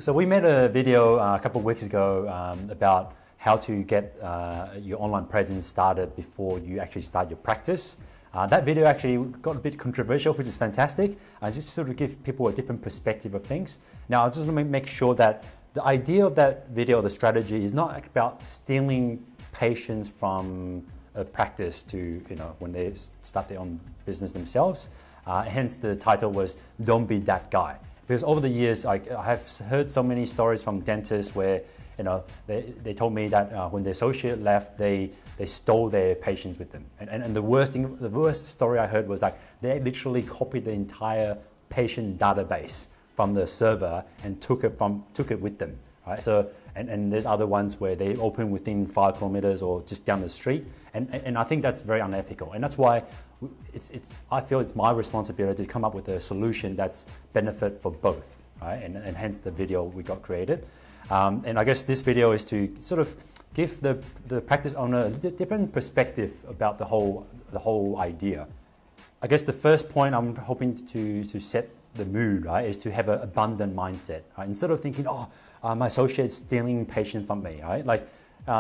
So we made a video a couple of weeks ago about how to get your online presence started before you actually start your practice. That video actually got a bit controversial, which is fantastic. Just sort of give people a different perspective of things. Now, I just want to make sure that the idea of that video, the strategy, is not about stealing patients from a practice to, when they start their own business themselves. Hence, the title was "Don't Be That Guy." Because over the years, I have heard so many stories from dentists where, they told me that when the associate left, they stole their patients with them. And the worst story I heard was like they literally copied the entire patient database from the server and took it with them. Right? So and there's other ones where they open within 5 kilometers or just down the street, and I think that's very unethical. And that's why I feel it's my responsibility to come up with a solution that's benefit for both, right? And hence the video we got created. And I guess this video is to sort of give the practice owner a different perspective about the whole idea. I guess the first point I'm hoping to set the mood, right, is to have an abundant mindset. Right? Instead of thinking, my associate's stealing patients from me, right? Like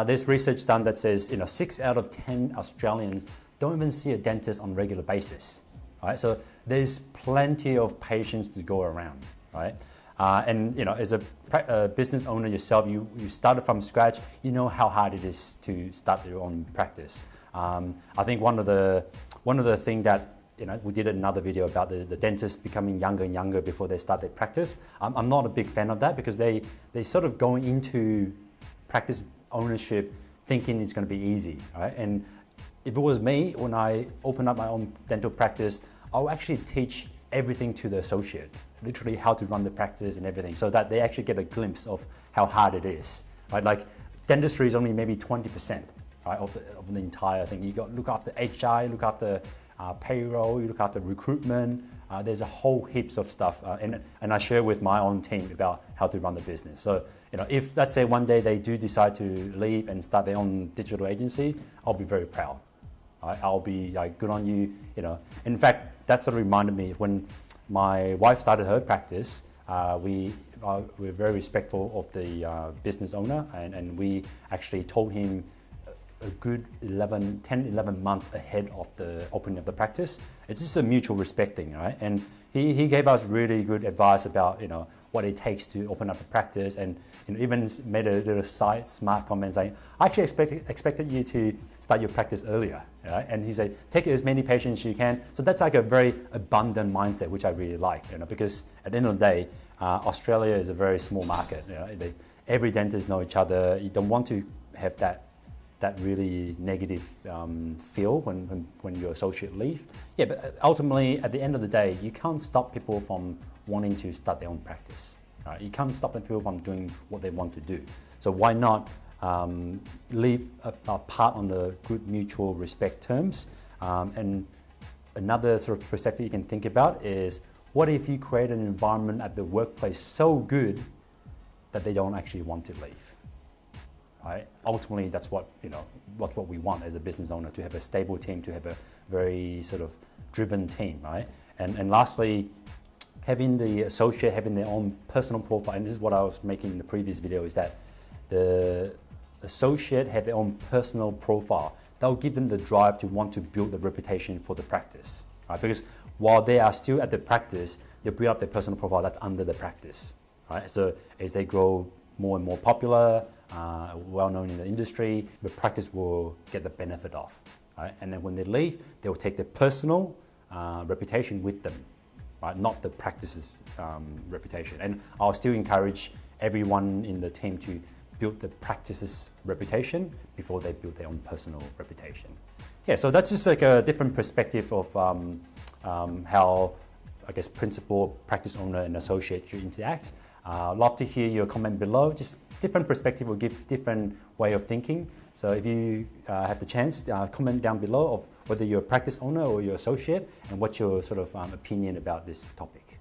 there's research done that says 6 out of 10 Australians don't even see a dentist on a regular basis, right? So there's plenty of patients to go around, right? And as a business owner yourself, you started from scratch. You know how hard it is to start your own practice. I think one of the things that we did another video about the dentists becoming younger and younger before they start their practice. I'm not a big fan of that because they sort of go into practice ownership thinking it's going to be easy, right? And if it was me, when I open up my own dental practice, I'll actually teach everything to the associate, literally how to run the practice and everything, so that they actually get a glimpse of how hard it is, right? Like dentistry is only maybe 20%, right, of the entire thing. You got to look after HR, look after payroll, you look after recruitment. There's a whole heaps of stuff, and I share with my own team about how to run the business. So if let's say one day they do decide to leave and start their own digital agency, I'll be very proud. I'll be like, good on you. In fact, that sort of reminded me when my wife started her practice. We're very respectful of the business owner, and we actually told him a good 11 months ahead of the opening of the practice. It's just a mutual respect thing, right? And he gave us really good advice about what it takes to open up a practice, and even made a little smart comment saying, I actually expected you to start your practice earlier, right? And he said, take as many patients as you can. So that's like a very abundant mindset, which I really like, because at the end of the day, Australia is a very small market. Every dentist know each other. You don't want to have that really negative feel when your associate leave. Yeah, but ultimately, at the end of the day, you can't stop people from wanting to start their own practice. Right? You can't stop people from doing what they want to do. So why not leave a part on the good mutual respect terms? And another sort of perspective you can think about is, what if you create an environment at the workplace so good that they don't actually want to leave? Right? Ultimately, that's what we want as a business owner, to have a stable team, to have a very sort of driven team, right? And lastly, having the associate having their own personal profile, and this is what I was making in the previous video, is that the associate have their own personal profile. That will give them the drive to want to build the reputation for the practice, right? Because while they are still at the practice, they build up their personal profile that's under the practice, right? So as they grow more and more popular, well known in the industry, the practice will get the benefit of, right? And then when they leave, they will take their personal reputation with them, right? Not the practice's reputation. And I'll still encourage everyone in the team to build the practice's reputation before they build their own personal reputation. Yeah, so that's just like a different perspective of how, I guess, principal, practice owner, and associate should interact. Love to hear your comment below. Just different perspective will give different way of thinking. So if you have the chance, comment down below of whether you're a practice owner or your associate, and what's your sort of opinion about this topic.